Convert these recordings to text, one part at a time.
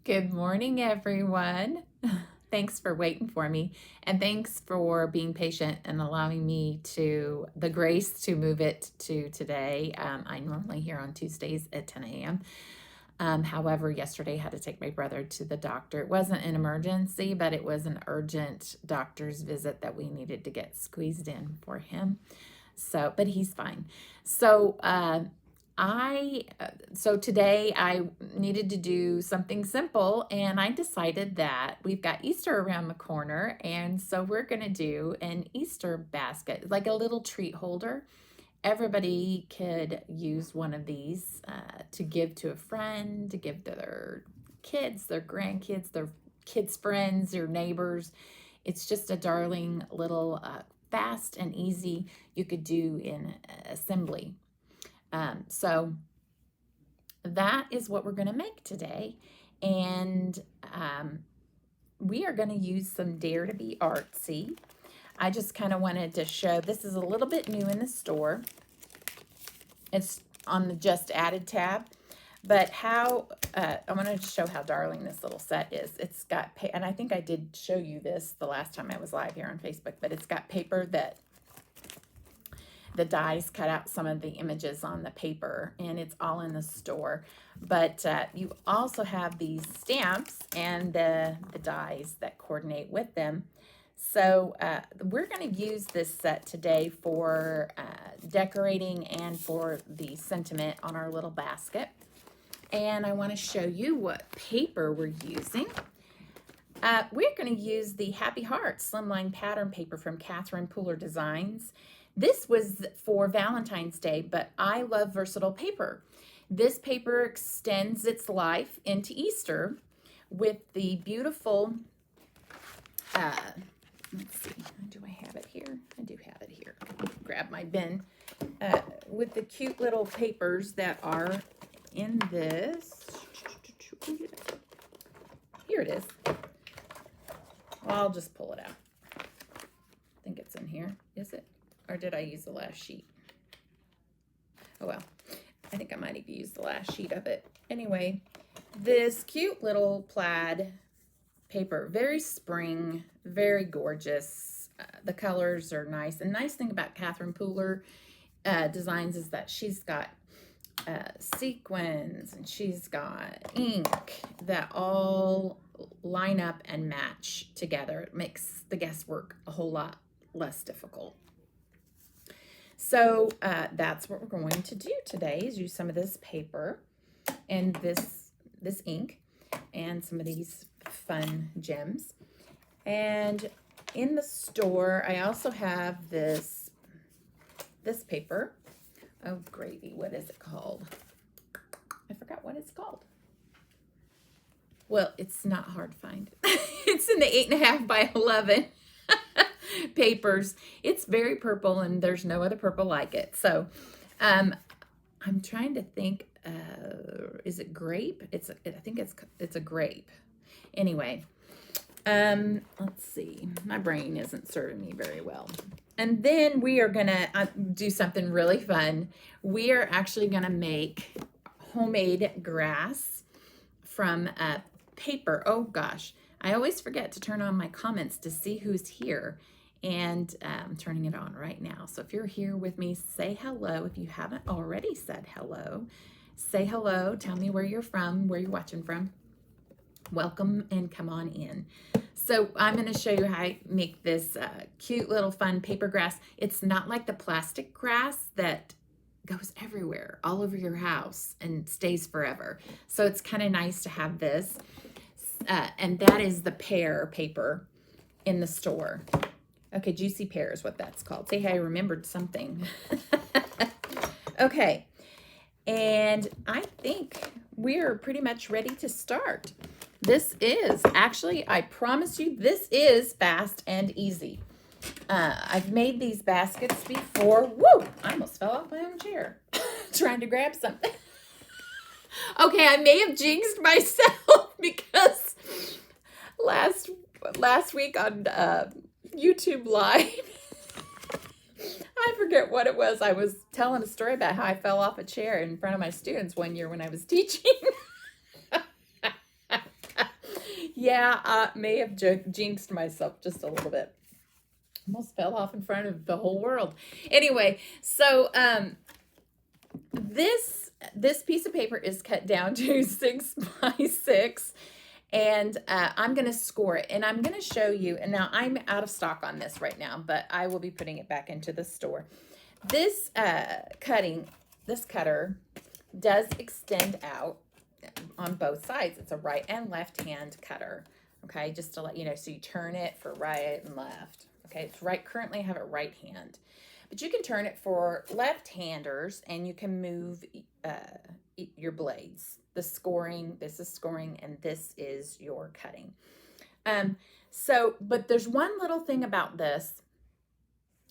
Good morning, everyone. Thanks for waiting for me, and thanks for being patient and allowing me the grace to move it to today. I'm normally here on Tuesdays at 10 a.m. However, yesterday I had to take my brother to the doctor. It wasn't an emergency, but it was an urgent doctor's visit that we needed to get squeezed in for him. But he's fine. So, so today I needed to do something simple, and I decided that we've got Easter around the corner, and so we're going to do an Easter basket, like a little treat holder. Everybody could use one of these to give to a friend, to give to their kids, their grandkids, their kids' friends, their neighbors. It's just a darling little fast and easy you could do in assembly. So that is what we're going to make today. And we are going to use some Dare to Be Artsy. I just kind of wanted to show, this is a little bit new in the store. It's on the Just Added tab. But I wanted to show how darling this little set is. It's got, and I think I did show you this the last time I was live here on Facebook, but it's got paper that the dies cut out some of the images on the paper, and it's all in the store. But you also have these stamps and the dies that coordinate with them. So we're going to use this set today for decorating and for the sentiment on our little basket. And I want to show you what paper we're using. We're going to use the Happy Heart Slimline Pattern paper from Catherine Pooler Designs. This was for Valentine's Day, but I love versatile paper. This paper extends its life into Easter with the beautiful, let's see, do I have it here? I do have it here. Grab my bin. With the cute little papers that are in this. Here it is. Well, I'll just pull it out. I think it's in here. Is it? Or did I use the last sheet? Oh, well. I think I might have used the last sheet of it. Anyway, this cute little plaid paper. Very spring. Very gorgeous. The colors are nice. The nice thing about Catherine Pooler Designs is that she's got sequins and she's got ink that all line up and match together. It makes the guesswork a whole lot less difficult. So that's what we're going to do today, is use some of this paper and this ink and some of these fun gems. And in the store, I also have this paper. Oh, gravy. What is it called? I forgot what it's called. Well, it's not hard to find. It's in the 8.5 by 11 papers. It's very purple, and there's no other purple like it. So I'm trying to think, is it grape? I think it's a grape. Anyway, let's see. My brain isn't serving me very well. And then we are going to do something really fun. We are actually going to make homemade grass from paper. Oh, gosh. I always forget to turn on my comments to see who's here. And I'm turning it on right now. So if you're here with me, say hello. If you haven't already said hello, say hello. Tell me where you're from, where you're watching from. Welcome and come on in. So I'm going to show you how I make this cute little fun paper grass. It's not like the plastic grass that goes everywhere, all over your house, and stays forever. So it's kind of nice to have this. And that is the pear paper in the store. Okay, Juicy Pear is what that's called. See how I remembered something. Okay, and I think we're pretty much ready to start. This is, actually, I promise you, this is fast and easy. I've made these baskets before. Woo! I almost fell off my own chair trying to grab something. Okay, I may have jinxed myself because last week on YouTube Live, I forget what it was. I was telling a story about how I fell off a chair in front of my students one year when I was teaching. Yeah, I may have jinxed myself just a little bit. Almost fell off in front of the whole world. Anyway, so this piece of paper is cut down to 6 by 6, and I'm going to score it, and I'm going to show you. And now I'm out of stock on this right now, but I will be putting it back into the store. This this cutter does extend out on both sides. It's a right and left hand cutter. Okay, just to let you know. So you turn it for right and left. Okay, it's right. Currently, I have it right hand, but you can turn it for left-handers, and you can move your blades. This is scoring, and this is your cutting. But there's one little thing about this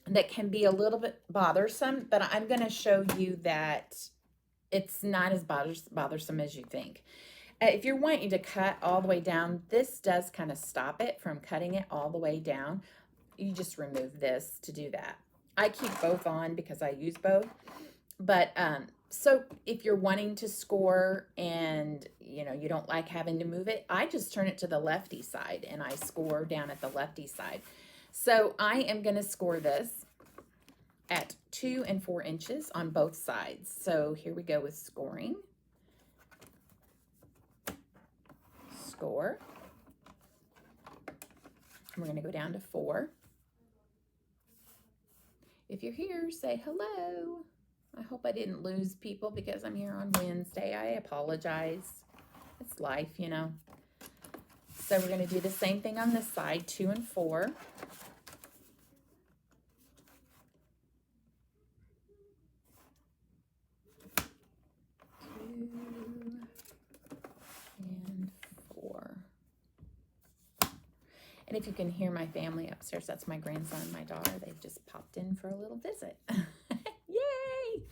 that can be a little bit bothersome, but I'm going to show you that it's not as bothersome as you think. If you're wanting to cut all the way down, this does kind of stop it from cutting it all the way down. You just remove this to do that. I keep both on because I use both. But so if you're wanting to score and you don't like having to move it, I just turn it to the lefty side and I score down at the lefty side. So I am going to score this at 2 and 4 inches on both sides. So here we go with scoring. Score. We're going to go down to 4. If you're here, say hello. I hope I didn't lose people because I'm here on Wednesday. I apologize. It's life, So we're going to do the same thing on this side, 2 and 4. And if you can hear my family upstairs, that's my grandson and my daughter. They've just popped in for a little visit. Yay!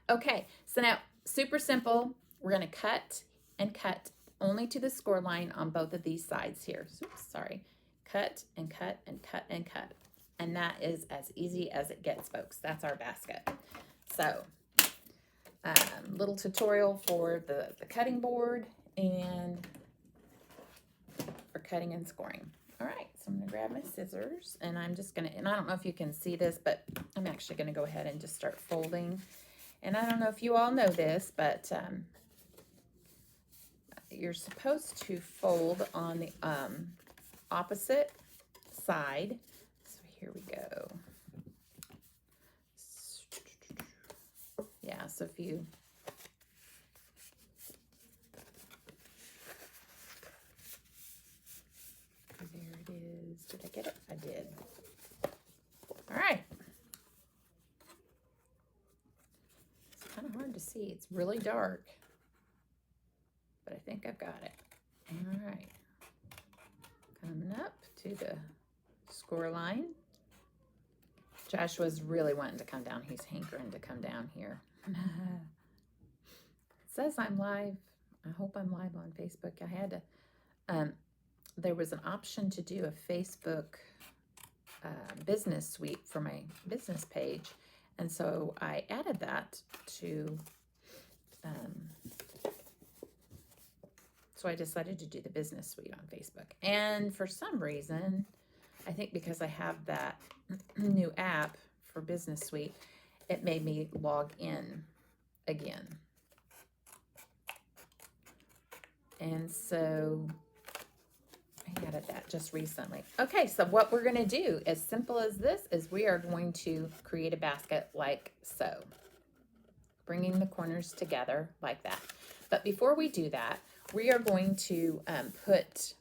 Okay, so now, super simple. We're going to cut and cut only to the score line on both of these sides here. Oops, sorry. Cut and cut and cut and cut. And that is as easy as it gets, folks. That's our basket. So, little tutorial for the cutting board and for cutting and scoring. All right, so I'm going to grab my scissors, and I'm just going to, and I don't know if you can see this, but I'm actually going to go ahead and just start folding. And I don't know if you all know this, but you're supposed to fold on the opposite side. So here we go. Yeah, so if you did I get it? I did. All right. It's kind of hard to see. It's really dark, but I think I've got it. All right. Coming up to the score line. Joshua's really wanting to come down. He's hankering to come down here. It says I'm live. I hope I'm live on Facebook. I had to, there was an option to do a Facebook business suite for my business page. And so I added that to, so I decided to do the business suite on Facebook. And for some reason, I think because I have that new app for business suite, it made me log in again. And so I added that just recently. Okay, so what we're going to do, as simple as this, is we are going to create a basket like so. Bringing the corners together like that. But before we do that, we are going to put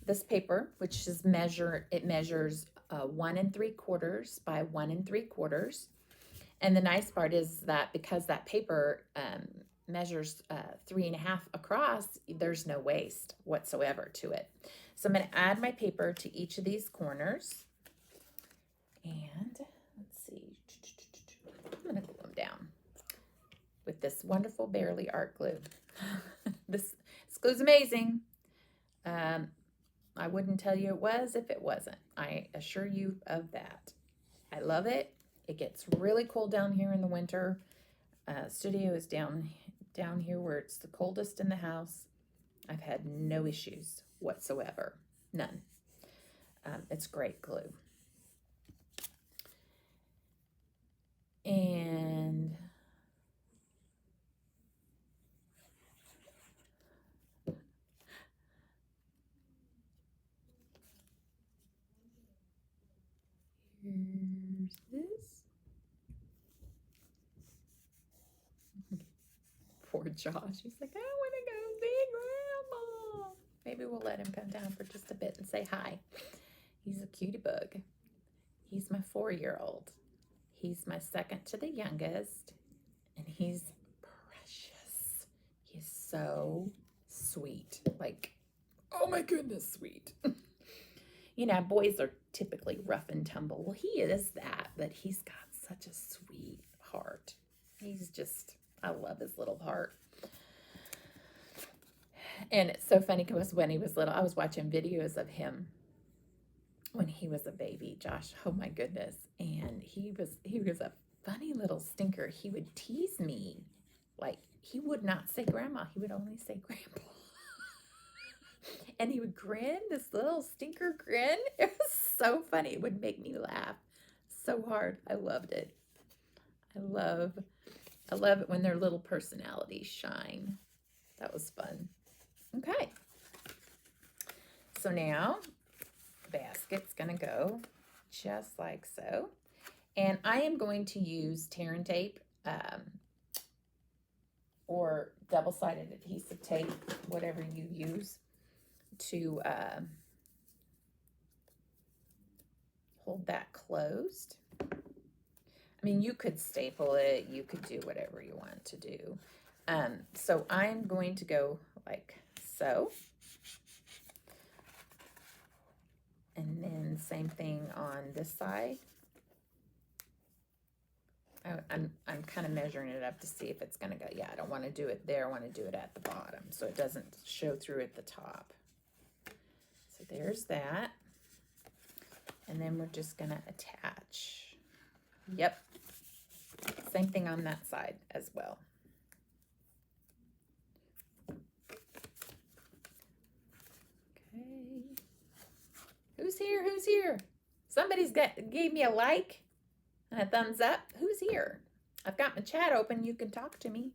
this paper, which is it measures 1 3/4 by 1 3/4. And the nice part is that because that paper measures 3.5 across, there's no waste whatsoever to it. So I'm going to add my paper to each of these corners. And let's see, I'm going to glue them down with this wonderful Bearly Art Glue. This glue's amazing. I wouldn't tell you it was if it wasn't. I assure you of that. I love it. It gets really cold down here in the winter. Studio is down here where it's the coldest in the house. I've had no issues whatsoever. None. It's great glue. And here's this. Poor Josh. He's like, I want to go see Grandma. Maybe we'll let him come down for just a bit and say hi. He's a cutie bug. He's my 4-year-old. He's my second to the youngest, and he's precious. He's so sweet. Like, oh my goodness, sweet. You know, boys are typically rough and tumble. Well, he is that, but he's got such a sweet heart. He's just, I love his little heart. And it's so funny because when he was little, I was watching videos of him when he was a baby, Josh. Oh my goodness. And he was a funny little stinker. He would tease me. Like, he would not say grandma. He would only say grandpa. And he would grin, this little stinker grin. It was so funny. It would make me laugh so hard. I loved it. I love it when their little personalities shine. That was fun. Okay. So now the basket's going to go just like so. And I am going to use tear and tape or double-sided adhesive tape, whatever you use, to hold that closed. I mean, you could staple it, you could do whatever you want to do. So I'm going to go like so. And then same thing on this side. I'm kind of measuring it up to see if it's going to go. Yeah, I don't want to do it there. I want to do it at the bottom so it doesn't show through at the top. So there's that. And then we're just going to attach. Yep. Same thing on that side as well. Okay. Who's here? Who's here? Somebody's gave me a like and a thumbs up. Who's here? I've got my chat open. You can talk to me.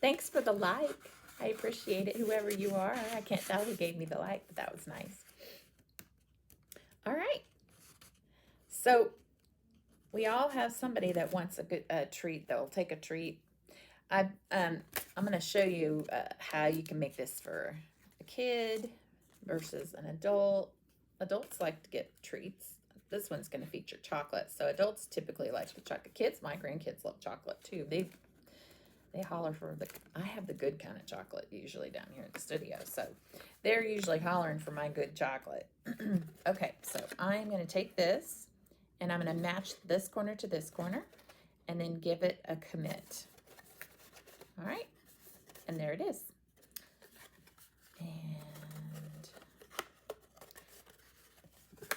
Thanks for the like. I appreciate it, whoever you are. I can't tell who gave me the like, but that was nice. All right. So we all have somebody that wants a good treat. They'll take a treat. I'm going to show you how you can make this for a kid versus an adult. Adults like to get treats. This one's going to feature chocolate. So adults typically like the chocolate. Kids, my grandkids love chocolate too. They holler for I have the good kind of chocolate usually down here in the studio. So they're usually hollering for my good chocolate. Okay, so I'm going to take this and I'm going to match this corner to this corner and then give it a commit. All right, and there it is. And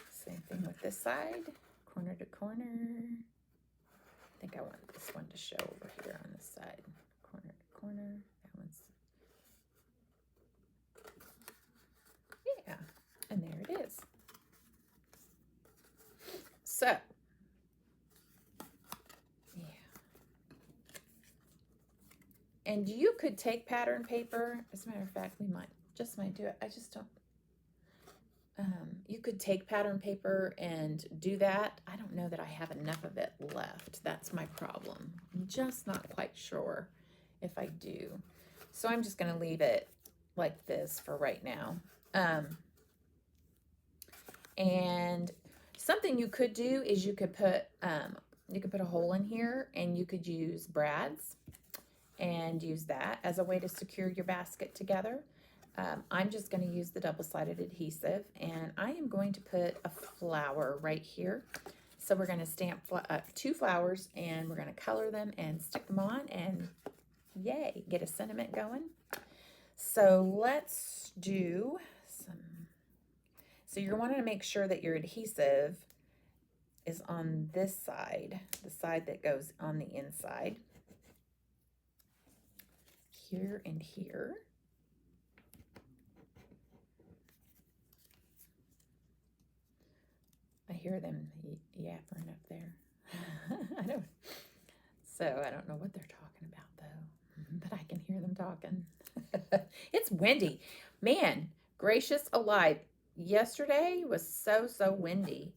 same thing with this side, corner to corner. I think I want this one to show over here on this side, corner to corner. That one's, yeah, and there it is. So, yeah. And you could take pattern paper. As a matter of fact, we might do it. I just don't. You could take pattern paper and do that. I don't know that I have enough of it left. That's my problem. I'm just not quite sure if I do. So I'm just going to leave it like this for right now. And something you could do is you could put a hole in here and you could use brads and use that as a way to secure your basket together. I'm just going to use the double-sided adhesive, and I am going to put a flower right here. So we're going to stamp 2 flowers, and we're going to color them and stick them on, and yay, get a sentiment going. So let's do some. So you're wanting to make sure that your adhesive is on this side, the side that goes on the inside here and here. I hear them yapping up there. I don't. So I don't know what they're talking about though, but I can hear them talking. It's windy. Man, gracious alive. Yesterday was so windy.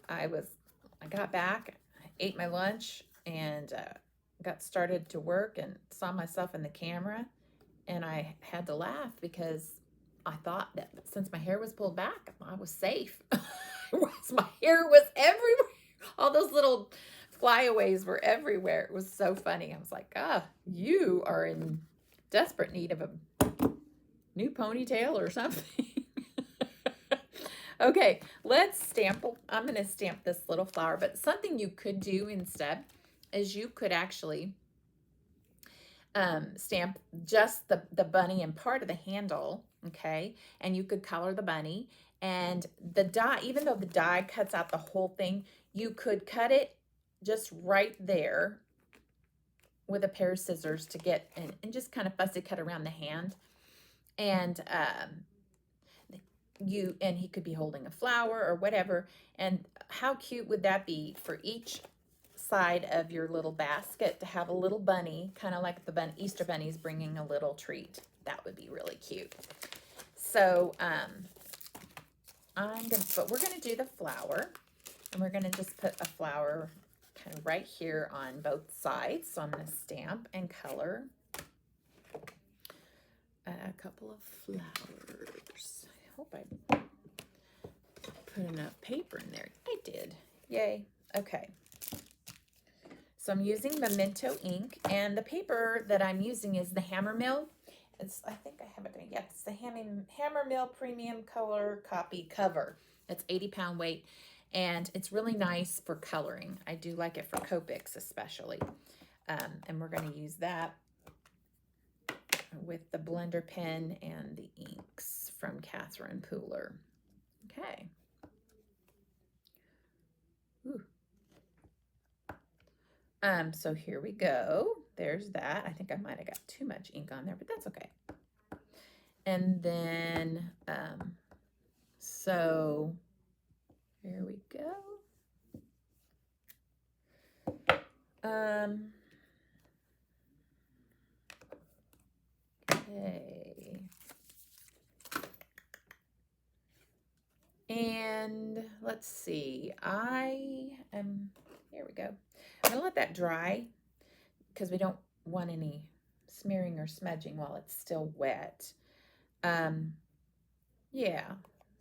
I got back, I ate my lunch, and got started to work and saw myself in the camera, and I had to laugh because I thought that since my hair was pulled back, I was safe. My hair was everywhere. All those little flyaways were everywhere. It was so funny. I was like, you are in desperate need of a new ponytail or something. Okay, let's stamp. I'm going to stamp this little flower, but something you could do instead is you could actually stamp just the bunny and part of the handle, okay? And you could color the bunny, and the die, even though the die cuts out the whole thing, you could cut it just right there with a pair of scissors to get, and just kind of fussy cut around the hand. And and he could be holding a flower or whatever. And how cute would that be for each side of your little basket to have a little bunny, kind of like the Easter bunny's bringing a little treat. That would be really cute. So we're gonna do the flower, and we're gonna just put a flower kind of right here on both sides. So I'm gonna stamp and color a couple of flowers. I hope I put enough paper in there. I did. Yay. Okay. So I'm using Memento ink, and the paper that I'm using is the Hammermill. I think I have it. Yeah, it's the Hammermill Premium Color Copy Cover. It's 80-pound weight, and it's really nice for coloring. I do like it for Copics especially. And we're going to use that with the blender pen and the inks from Catherine Pooler. Okay. Ooh. So here we go. There's that. I think I might have got too much ink on there, but that's okay. And then, so here we go. Okay. And let's see, here we go. I'm gonna let that dry because we don't want any smearing or smudging while it's still wet. Yeah,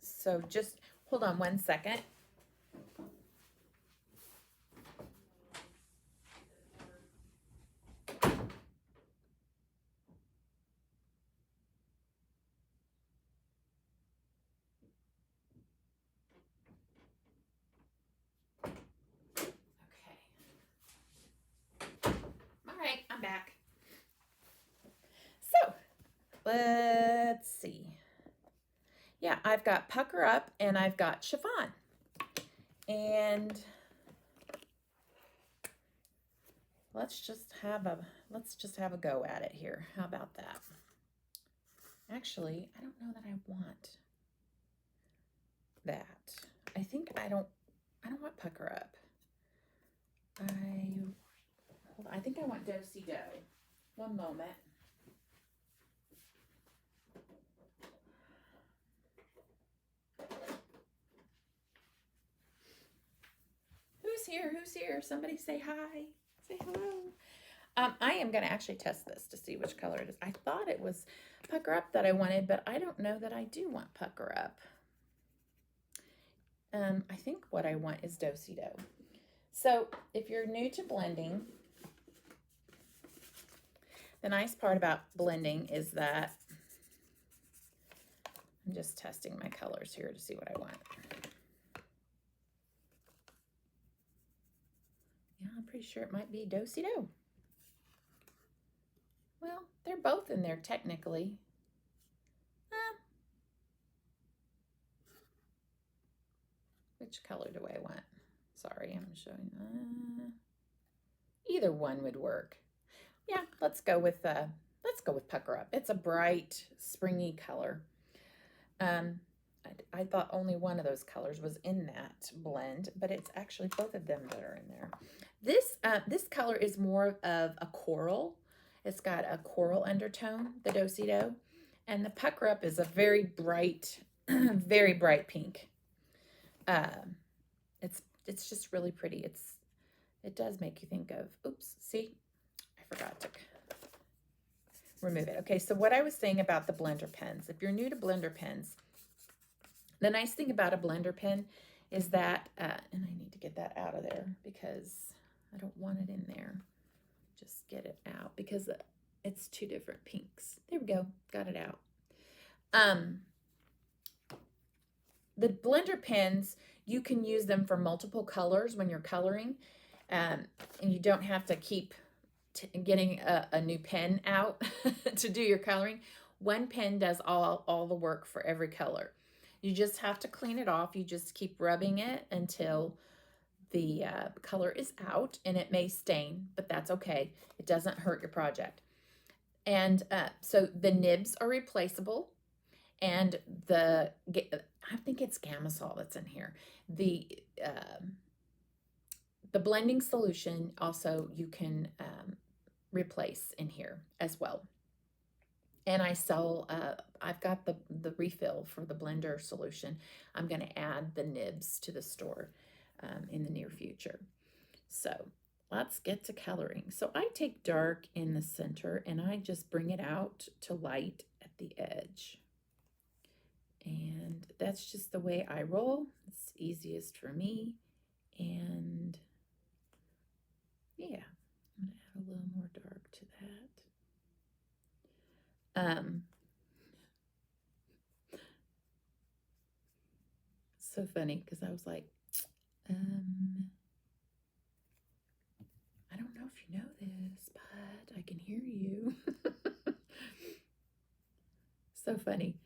so just hold on one second. I'm back. So let's see. Yeah, I've got Pucker Up and I've got Chiffon. And let's just have a go at it here. How about that? Actually, I don't know that I want that. I think I don't want Pucker Up. I think I want Do-Si-Do. One moment. Who's here? Who's here? Somebody say hi. Say hello. I am going to actually test this to see which color it is. I thought it was Pucker Up that I wanted, but I don't know that I do want Pucker Up. I think what I want is Do-Si-Do. So if you're new to blending, the nice part about blending is that I'm just testing my colors here to see what I want. Yeah, I'm pretty sure it might be Do-Si-Do. Well, they're both in there technically. Which color do I want? Sorry, I'm showing. Either one would work. Yeah, let's go with go with Pucker Up. It's a bright, springy color. Um, I thought only one of those colors was in that blend, but it's actually both of them that are in there. This color is more of a coral. It's got a coral undertone, the Do-Si-Do, and the Pucker Up is a very bright, very bright pink. Um, it's just really pretty. It does make you think of, oops, see, I forgot to remove it. Okay, so what I was saying about the blender pens, if you're new to blender pens, the nice thing about a blender pen is that, and I need to get that out of there because I don't want it in there. Just get it out because it's two different pinks. There we go, got it out. The blender pens, you can use them for multiple colors when you're coloring, and you don't have to keep getting a new pen out to do your coloring. One pen does all the work for every color. You just have to clean it off. You just keep rubbing it until the color is out, and it may stain, but that's okay. It doesn't hurt your project. And so the nibs are replaceable, and I think it's Gamasol that's in here. The blending solution also you can replace in here as well. And I sell, I've got the refill for the blender solution. I'm going to add the nibs to the store in the near future. So let's get to coloring. So I take dark in the center and I just bring it out to light at the edge. And that's just the way I roll. It's easiest for me. And yeah, I'm going to add a little more dark to that. So funny because I was like, I don't know if you know this, but I can hear you. So funny.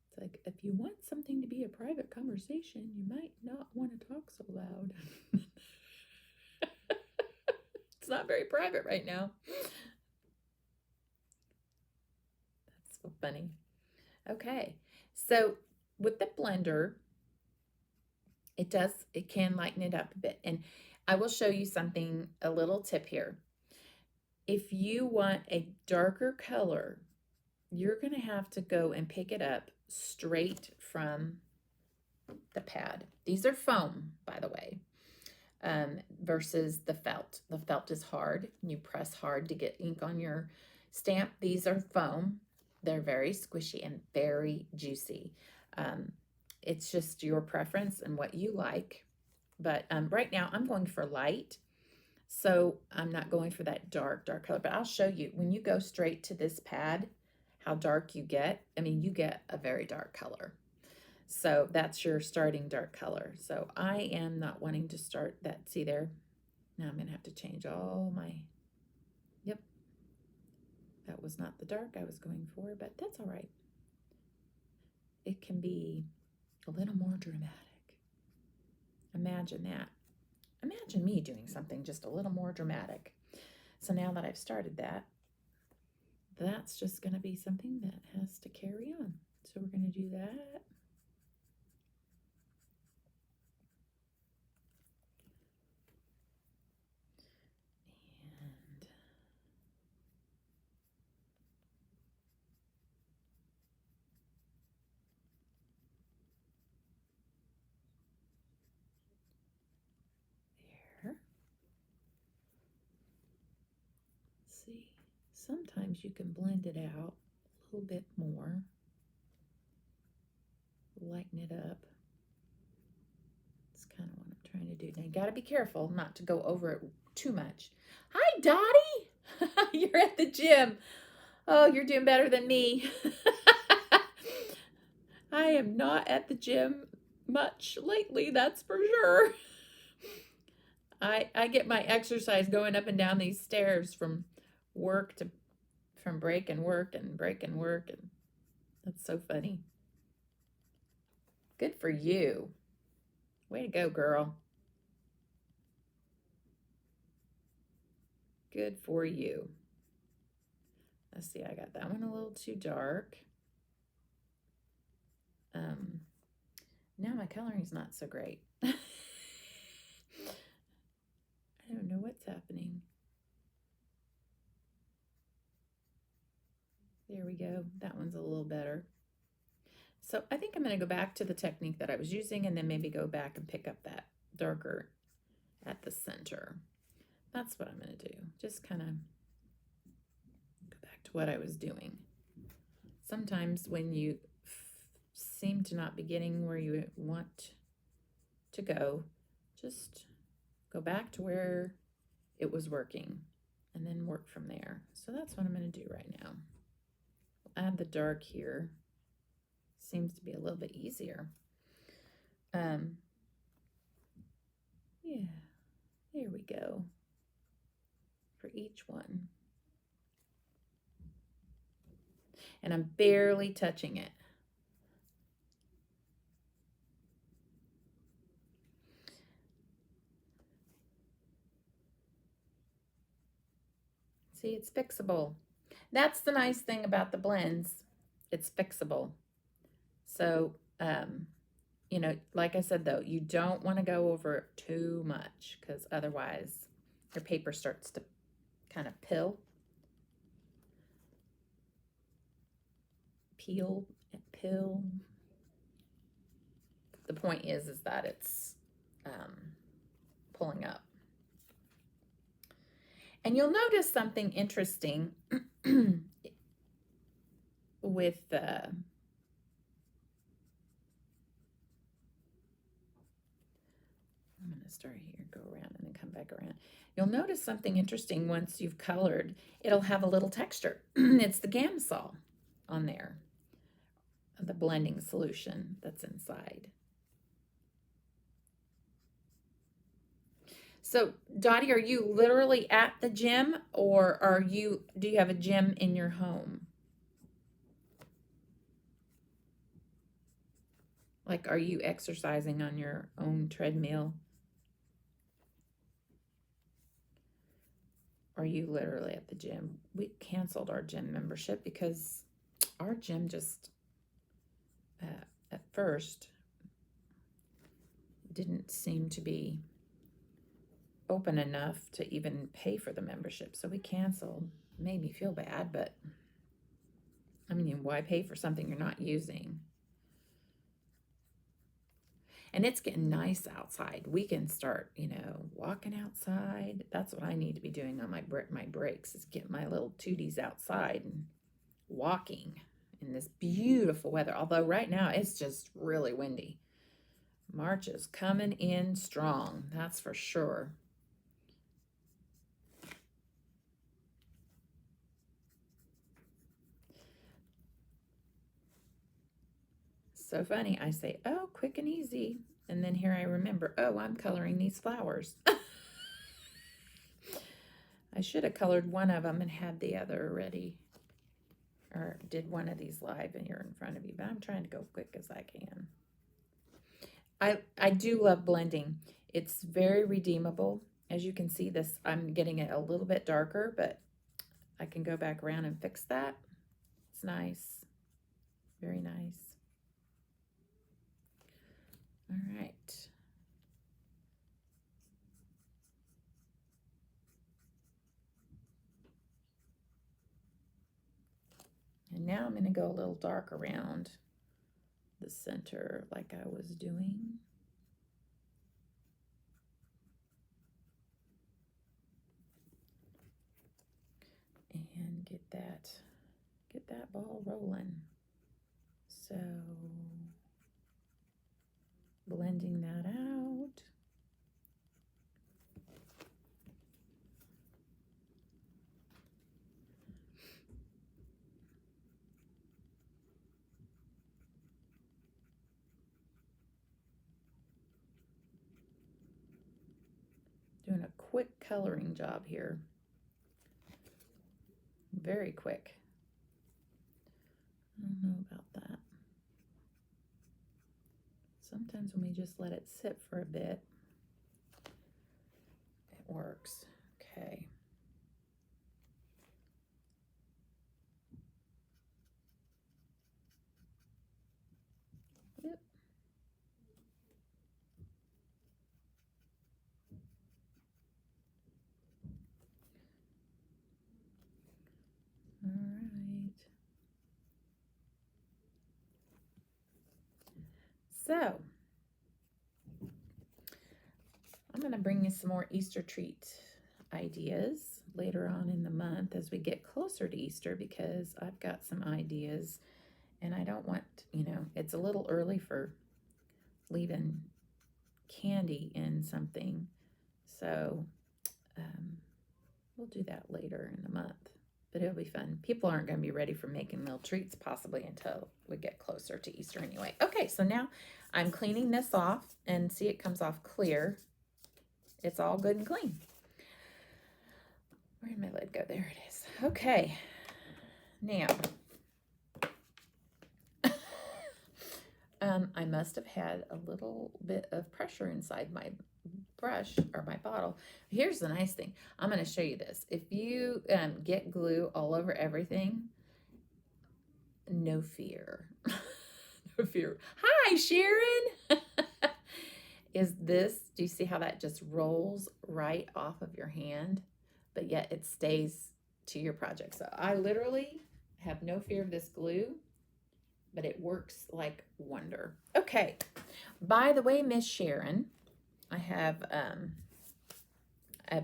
It's like, if you want something to be a private conversation, you might not want to talk so loud. It's not very private right now. That's so funny. Okay, so with the blender, it can lighten it up a bit. And I will show you something, a little tip here. If you want a darker color, you're going to have to go and pick it up straight from the pad. These are foam, by the way, versus the felt. The felt is hard. You press hard to get ink on your stamp. These are foam. They're very squishy and very juicy. It's just your preference and what you like. But right now I'm going for light. So I'm not going for that dark color. But I'll show you when you go straight to this pad, how dark you get. I mean, you get a very dark color. So that's your starting dark color. So I am not wanting to start that. See there? Now I'm going to have to change all my, yep. That was not the dark I was going for, but that's all right. It can be a little more dramatic. Imagine that. Imagine me doing something just a little more dramatic. So now that I've started that, that's just going to be something that has to carry on. So we're going to do that. And there. See, sometimes you can blend it out a little bit more. Lighten it up. That's kind of what I'm trying to do. Now you got to be careful not to go over it too much. Hi, Dottie. You're at the gym. Oh, you're doing better than me. I am not at the gym much lately, that's for sure. I get my exercise going up and down these stairs from break and work and break and work, and that's so funny. Good for you. Way to go, girl. Good for you. Let's see, I got that one a little too dark. Now my coloring's not so great. I don't know what's happening. There we go. That one's a little better. So I think I'm going to go back to the technique that I was using and then maybe go back and pick up that darker at the center. That's what I'm going to do. Just kind of go back to what I was doing. Sometimes when you seem to not be getting where you want to go, just go back to where it was working and then work from there. So that's what I'm going to do right now. I'll add the dark here. Seems to be a little bit easier. Yeah, there we go. For each one. And I'm barely touching it. See, it's fixable. That's the nice thing about the blends. It's fixable. So, you know, like I said, though, you don't want to go over too much because otherwise your paper starts to kind of peel. The point is that it's pulling up. And you'll notice something interesting with I'm going to start here, go around, and then come back around. You'll notice something interesting once you've colored. It'll have a little texture. It's the Gamsol on there, the blending solution that's inside. So, Dottie, are you literally at the gym, or do you have a gym in your home? Like, are you exercising on your own treadmill? Are you literally at the gym? We canceled our gym membership because our gym just, at first, didn't seem to be open enough to even pay for the membership. So we canceled. Made me feel bad, but I mean, why pay for something you're not using? And it's getting nice outside. We can start, you know, walking outside. That's what I need to be doing on my breaks, is get my little tooties outside and walking in this beautiful weather. Although right now it's just really windy. March is coming in strong, that's for sure. So funny, I say, oh, quick and easy. And then here I remember, oh, I'm coloring these flowers. I should have colored one of them and had the other ready. Or did one of these live and here in front of you. But I'm trying to go quick as I can. I do love blending. It's very redeemable. As you can see, this, I'm getting it a little bit darker, but I can go back around and fix that. It's nice. Very nice. All right. And now I'm going to go a little dark around the center like I was doing. And get that ball rolling. So blending that out. Doing a quick coloring job here. Very quick. I don't know about that. Sometimes when we just let it sit for a bit, it works. Okay. So I'm going to bring you some more Easter treat ideas later on in the month as we get closer to Easter, because I've got some ideas and I don't want, it's a little early for leaving candy in something. So we'll do that later in the month, but it'll be fun. People aren't going to be ready for making little treats possibly until we get closer to Easter anyway. Okay, so now I'm cleaning this off, and see, it comes off clear. It's all good and clean. Where did my lid go? There it is. Okay, now I must have had a little bit of pressure inside my brush or my bottle. Here's the nice thing. I'm going to show you this. If you get glue all over everything, no fear. No fear. Hi, Sharon. Do you see how that just rolls right off of your hand, but yet it stays to your project? So I literally have no fear of this glue, but it works like wonder. Okay. By the way, Miss Sharon, I have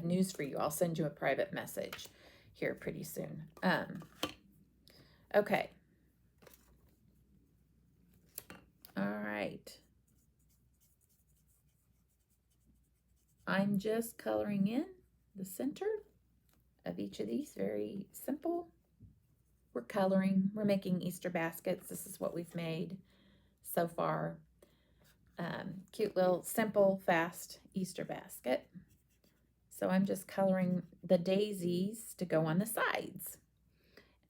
news for you. I'll send you a private message here pretty soon. Okay. All right. I'm just coloring in the center of each of these. Very simple. We're coloring. We're making Easter baskets. This is what we've made so far. Cute little, simple, fast Easter basket. So I'm just coloring the daisies to go on the sides.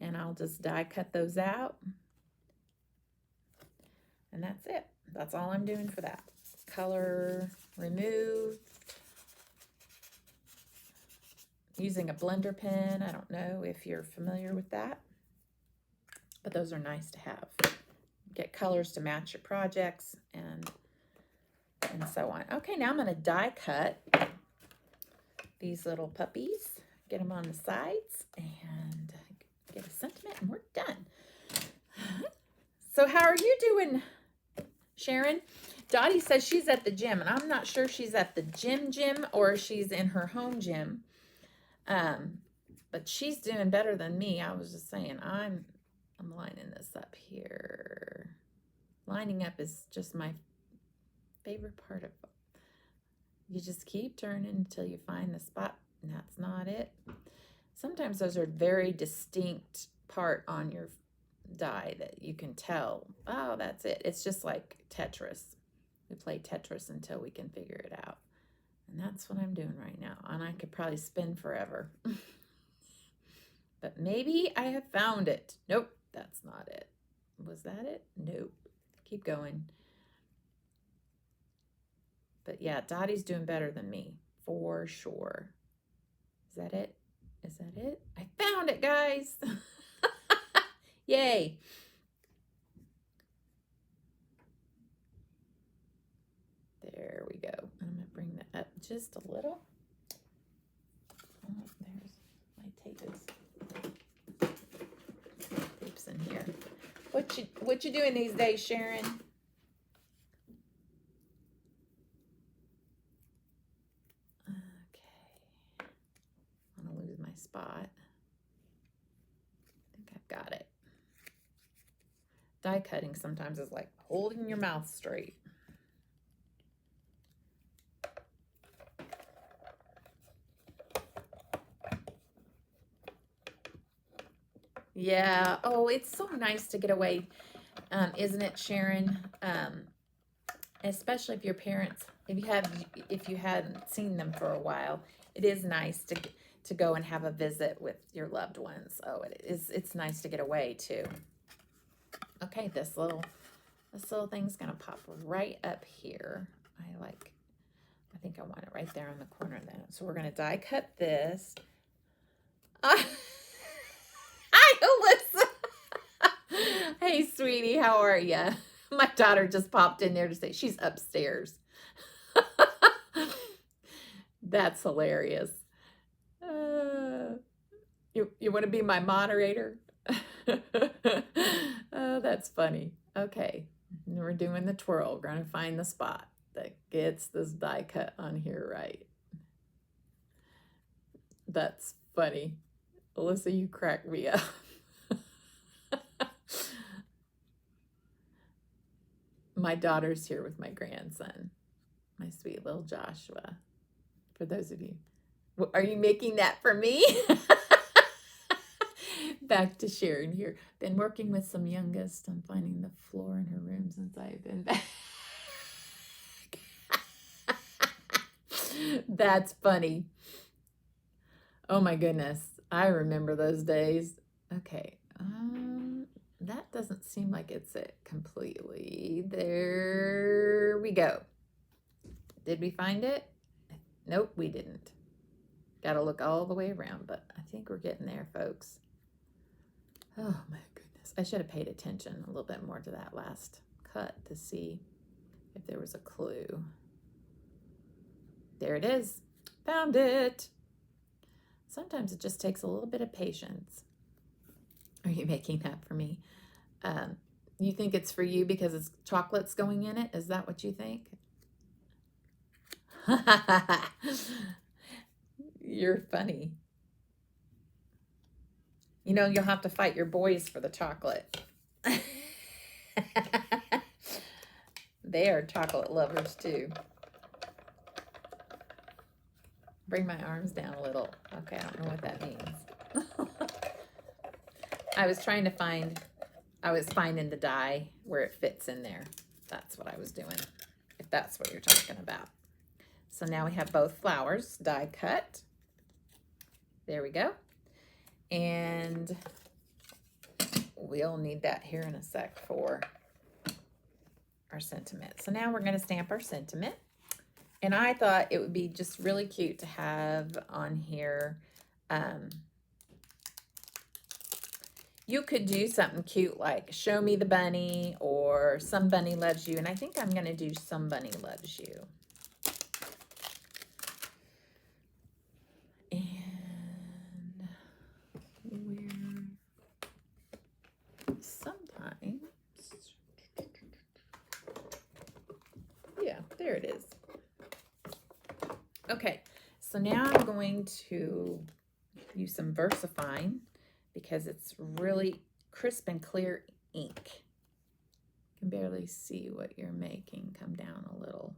And I'll just die cut those out. And that's it. That's all I'm doing for that. Color, remove. Using a blender pen. I don't know if you're familiar with that, but those are nice to have. Get colors to match your projects and so on. Okay, now I'm going to die cut these little puppies, get them on the sides, and get a sentiment, and we're done. So how are you doing, Sharon? Dottie says she's at the gym, and I'm not sure she's at the gym or she's in her home gym. But she's doing better than me. I was just saying, I'm lining this up here. Lining up is just my favorite part of it. You just keep turning until you find the spot, and that's not it. Sometimes those are very distinct part on your die that you can tell, oh, that's it. It's just like Tetris. We play Tetris until we can figure it out. And that's what I'm doing right now. And I could probably spin forever. But maybe I have found it. Nope, that's not it. Was that it? Nope. Keep going. But yeah, Dottie's doing better than me, for sure. Is that it? Is that it? I found it, guys. Yay. There we go. I'm going to bring that up just a little. Oh, there's my tape. Tape's in here. What you doing these days, Sharon? Okay. I'm going to lose my spot. I think I've got it. Die cutting sometimes is like holding your mouth straight. Yeah. Oh, it's so nice to get away, isn't it, Sharon? Especially if your parents, if you hadn't seen them for a while, it is nice to go and have a visit with your loved ones. Oh, it's nice to get away too. Okay, this little thing's gonna pop right up here. I think I want it right there on the corner then. So we're gonna die cut this. Hi, Alyssa. Hey, sweetie, how are you? My daughter just popped in there to say she's upstairs. That's hilarious. You want to be my moderator? Oh, that's funny. Okay, And we're doing the twirl. We're going to find the spot that gets this die cut on here right. That's funny. Alyssa, you crack me up. My daughter's here with my grandson, my sweet little Joshua. For those of you, are you making that for me? Back to Sharon here. Been working with some youngest on finding the floor in her room since I've been back. That's funny. Oh my goodness. I remember those days. Okay. That doesn't seem like it's it completely. There we go. Did we find it? Nope, we didn't. Got to look all the way around, but I think we're getting there, folks. Oh my goodness. I should have paid attention a little bit more to that last cut to see if there was a clue. There it is. Found it. Sometimes it just takes a little bit of patience. Are you making that for me? You think it's for you because it's chocolates going in it? Is that what you think? You're funny. You know, you'll have to fight your boys for the chocolate. They are chocolate lovers too. Bring my arms down a little. Okay, I don't know what that means. I was trying to find, I was finding the die where it fits in there. That's what I was doing, if that's what you're talking about. So now we have both flowers die cut. There we go. And we'll need that here in a sec for our sentiment. So now we're going to stamp our sentiment. And I thought it would be just really cute to have on here. You could do something cute like show me the bunny or some bunny loves you. And I think I'm going to do some bunny loves you. And we're sometimes, yeah, there it is. Okay, so now I'm going to use some VersaFine because it's really crisp and clear ink. You can barely see what you're making. Come down a little.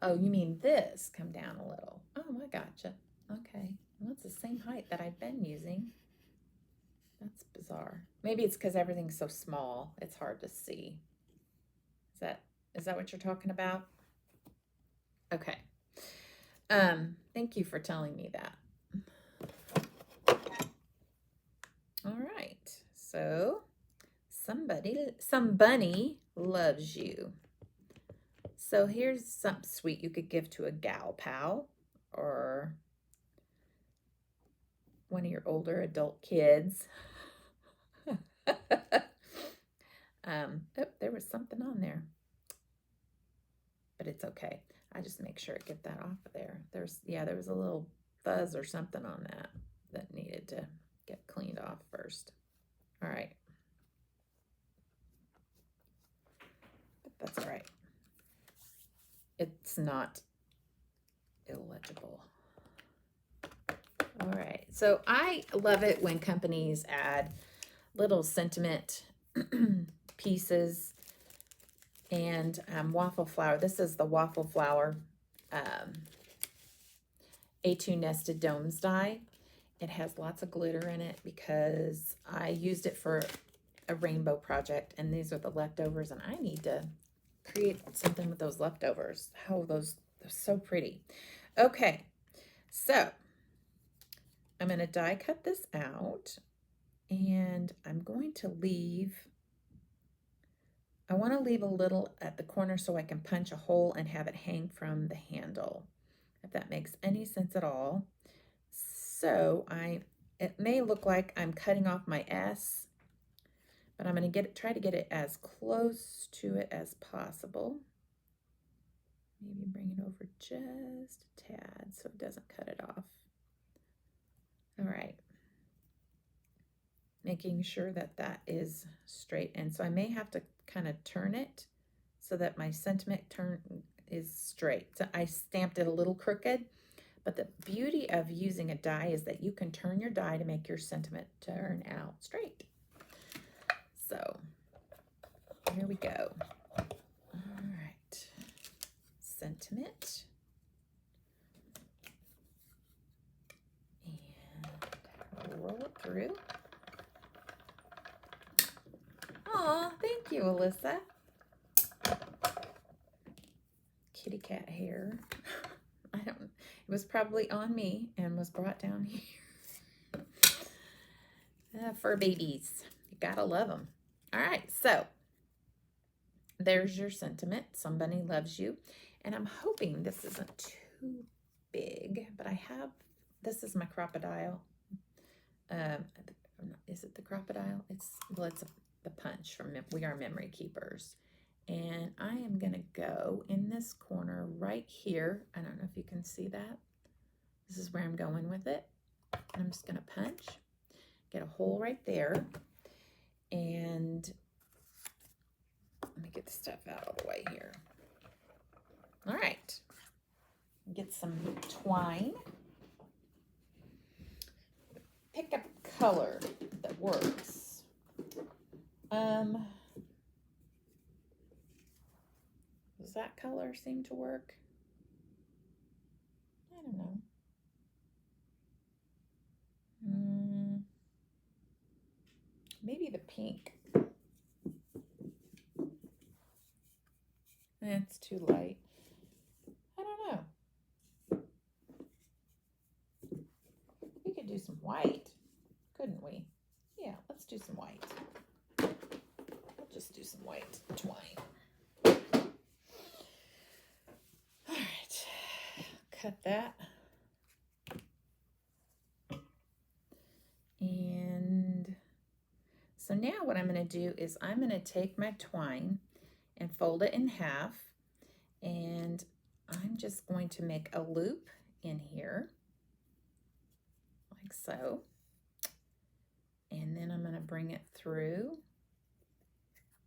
Oh, you mean this? Come down a little. Oh, I gotcha. Okay, well, it's the same height that I've been using. That's bizarre. Maybe it's because everything's so small. It's hard to see. Is that what you're talking about? Okay. Thank you for telling me that. All right. So, some bunny loves you. So here's something sweet you could give to a gal pal or one of your older adult kids. Oh, there was something on there, but it's okay. I just make sure I get that off of there. There was a little fuzz or something on that needed to get cleaned off first. All right. But that's all right. It's not illegible. All right. So I love it when companies add little sentiment pieces and waffle flower. This is the waffle flower A2 nested domes die. It has lots of glitter in it because I used it for a rainbow project, and these are the leftovers, and I need to create something with those leftovers. Oh, they're so pretty. Okay, so I'm going to die cut this out, and I'm going to I want to leave a little at the corner so I can punch a hole and have it hang from the handle, if that makes any sense at all. So it may look like I'm cutting off my S, but I'm going to try to get it as close to it as possible. Maybe bring it over just a tad so it doesn't cut it off. All right. Making sure that is straight. And so I may have to kind of turn it so that my sentiment turn is straight. So I stamped it a little crooked, but the beauty of using a die is that you can turn your die to make your sentiment turn out straight. So here we go. All right, sentiment. And roll it through. Aw, thank you, Alyssa. Kitty cat hair. I don't, it was probably on me and was brought down here. Fur babies, you gotta love them. All right, so there's your sentiment. Somebody loves you. And I'm hoping this isn't too big, but I have, this is my crocodile. Is it the crocodile? It's the punch from We Are Memory Keepers. And I am gonna go in this corner right here. I don't know if you can see that. This is where I'm going with it. And I'm just gonna punch, get a hole right there. And let me get the stuff out of the way here. All right, get some twine. Pick a color that works. Does that color seem to work? I don't know. Maybe the pink. It's too light. I don't know. We could do some white, couldn't we? Yeah, let's do some white. We'll just do some white twine. All right, cut that. And so now what I'm going to do is I'm going to take my twine and fold it in half, and I'm just going to make a loop in here like so, and then I'm going to bring it through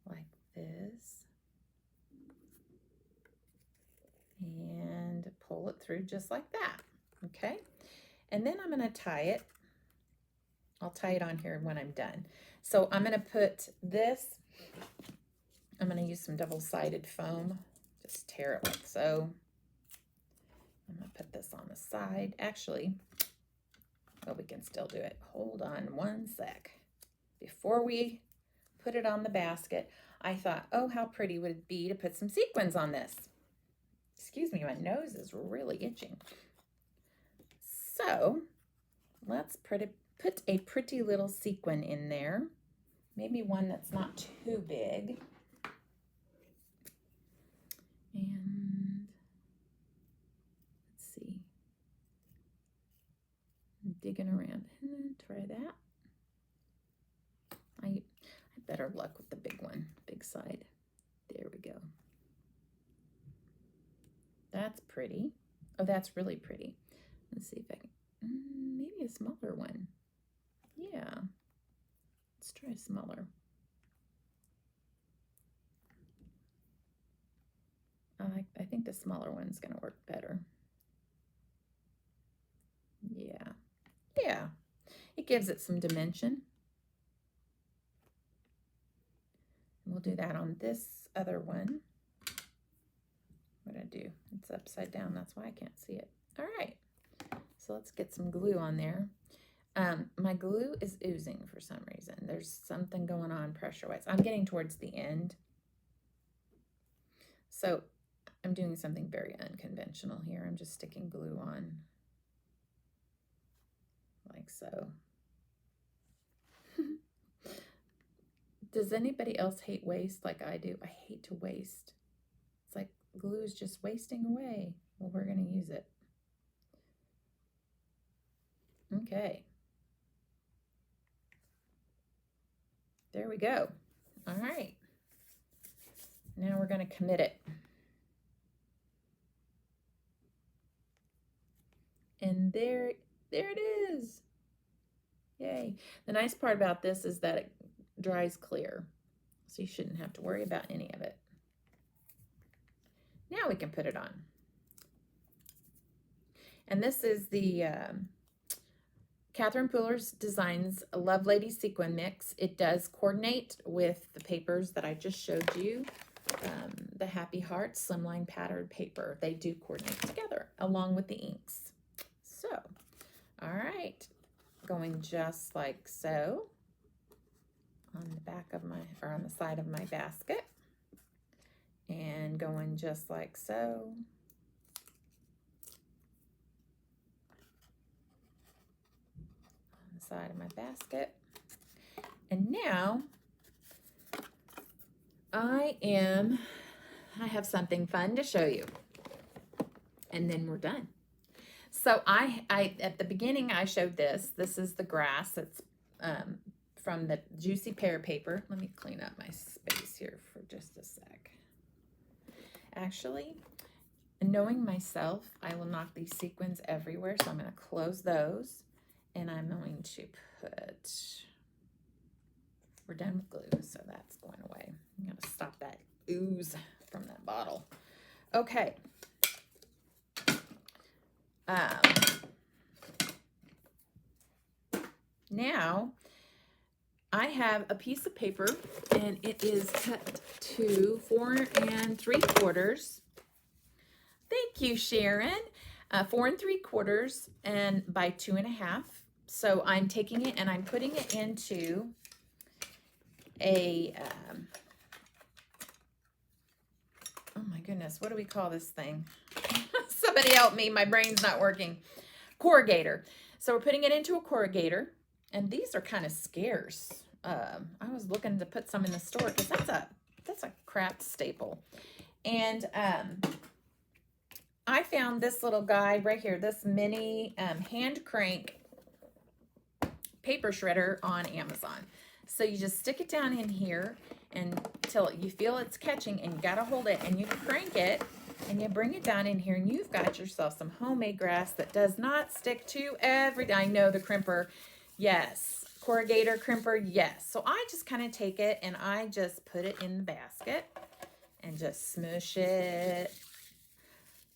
like this and pull it through just like that. Okay, and then I'm going to tie it. I'll tie it on here when I'm done. So I'm going to put this, I'm going to use some double-sided foam. Just tear it like so. I'm going to put this on the side. Actually, well, we can still do it. Hold on one sec. Before we put it on the basket, I thought, oh, how pretty would it be to put some sequins on this? Excuse me, my nose is really itching. So let's put a pretty little sequin in there. Maybe one that's not too big. And let's see. I'm digging around. Try that. I had better luck with the big one, big side. There we go. That's pretty. Oh, that's really pretty. Let's see if I can, maybe a smaller one. Yeah, let's try smaller. I think the smaller one's gonna work better. Yeah, it gives it some dimension. And we'll do that on this other one. What did I do? It's upside down, that's why I can't see it. All right, so let's get some glue on there. My glue is oozing for some reason. There's something going on pressure-wise. I'm getting towards the end. So I'm doing something very unconventional here. I'm just sticking glue on like so. Does anybody else hate waste like I do? I hate to waste. It's like glue is just wasting away. Well, we're going to use it. Okay. There we go. All right. Now we're going to commit it. And there it is. Yay. The nice part about this is that it dries clear. So you shouldn't have to worry about any of it. Now we can put it on. And this is the Catherine Pooler's Designs Love Lady Sequin Mix. It does coordinate with the papers that I just showed you. The Happy Heart Slimline Patterned Paper. They do coordinate together along with the inks. So, all right, going just like so on the back of my, or on the side of my basket, and going just like so. On the side of my basket. And now I have something fun to show you, and then we're done. So I at the beginning I showed this. This is the grass. It's from the Juicy Pear paper. Let me clean up my space here for just a sec. Actually, knowing myself, I will knock these sequins everywhere, so I'm going to close those, and I'm going to put, we're done with glue, so that's going away. I'm going to stop that ooze from that bottle. Okay. Now I have a piece of paper, and it is cut to 4 3/4. Thank you, Sharon. 4 3/4 and by 2.5. So I'm taking it and I'm putting it into a, oh my goodness, what do we call this thing? Somebody help me, my brain's not working. Corrugator. So we're putting it into a corrugator, and these are kind of scarce. I was looking to put some in the store because that's a craft staple. And I found this little guy right here, this mini hand crank paper shredder on Amazon. So you just stick it down in here until you feel it's catching, and you gotta hold it, and you crank it, and you bring it down in here, and you've got yourself some homemade grass that does not stick to every, I know the crimper, yes. Corrugator crimper, yes. So I just kind of take it and I just put it in the basket and just smush it.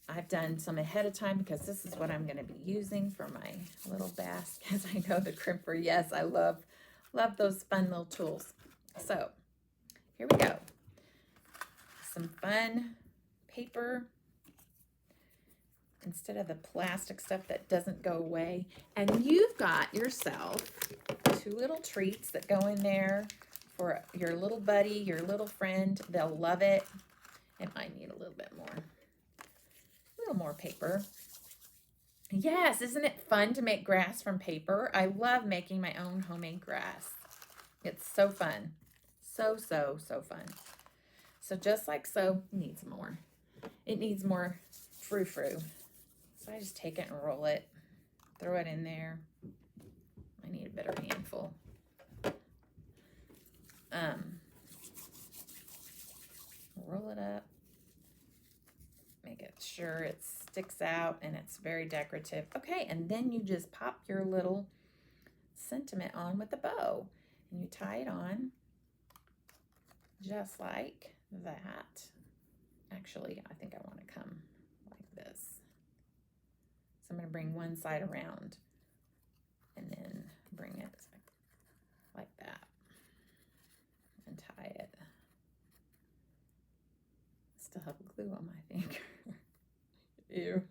I've done some ahead of time because this is what I'm going to be using for my little basket. I know the crimper, yes, I love those fun little tools. So here we go. Some fun paper instead of the plastic stuff that doesn't go away. And you've got yourself 2 little treats that go in there for your little buddy, your little friend. They'll love it. It might need a little bit more. A little more paper. Yes, isn't it fun to make grass from paper? I love making my own homemade grass. It's so fun. So fun. So just like so, it needs more. It needs more frou-frou. So I just take it and roll it, throw it in there. I need a better handful. Roll it up. Make it sure it sticks out and it's very decorative. Okay, and then you just pop your little sentiment on with a bow. And you tie it on just like that. Actually, I think I want to come like this. So I'm going to bring one side around and then bring it like that and tie it. Still have glue on my finger. Ew.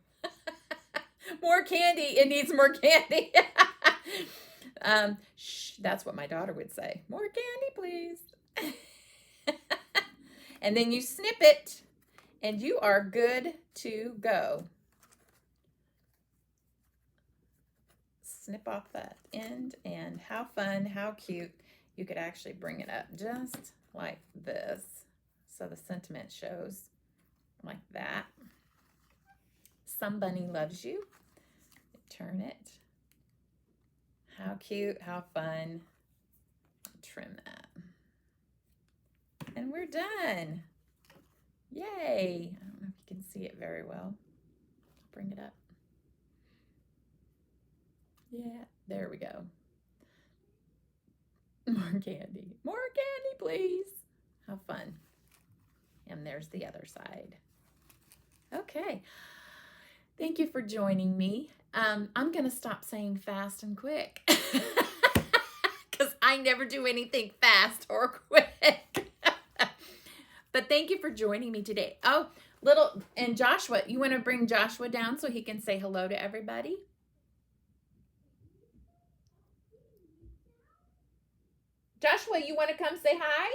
More candy. It needs more candy. Shh, that's what my daughter would say. More candy, please. And then you snip it and you are good to go. Snip off that end, and how fun, how cute. You could actually bring it up just like this so the sentiment shows like that. Some bunny loves you. Turn it. How cute, how fun. Trim that. And we're done. Yay. I don't know if you can see it very well. Bring it up. Yeah, there we go. More candy. More candy, please. How fun. And there's the other side. Okay. Thank you for joining me. I'm going to stop saying fast and quick because I never do anything fast or quick. But thank you for joining me today. Oh, and Joshua, you want to bring Joshua down so he can say hello to everybody? Joshua, you want to come say hi?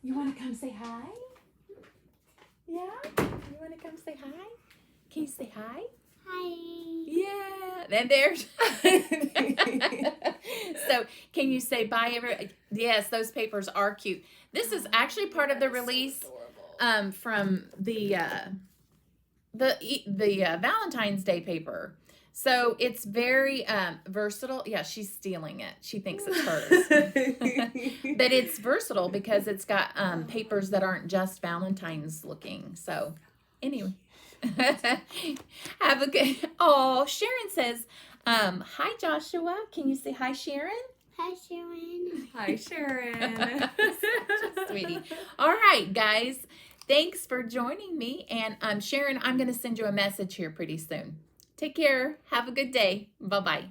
You want to come say hi? Yeah? You want to come say hi? Can you say hi? Hi. Yeah. And there's... So, can you say bye, everybody? Yes, those papers are cute. This is actually part of the release from the Valentine's Day paper. So it's very versatile. Yeah, she's stealing it. She thinks it's hers. But it's versatile because it's got papers that aren't just Valentine's looking. So anyway, have a good... Oh, Sharon says, hi, Joshua. Can you say hi, Sharon? Hi, Sharon. Hi, Sharon. Sweetie. All right, guys. Thanks for joining me. And Sharon, I'm going to send you a message here pretty soon. Take care. Have a good day. Bye-bye.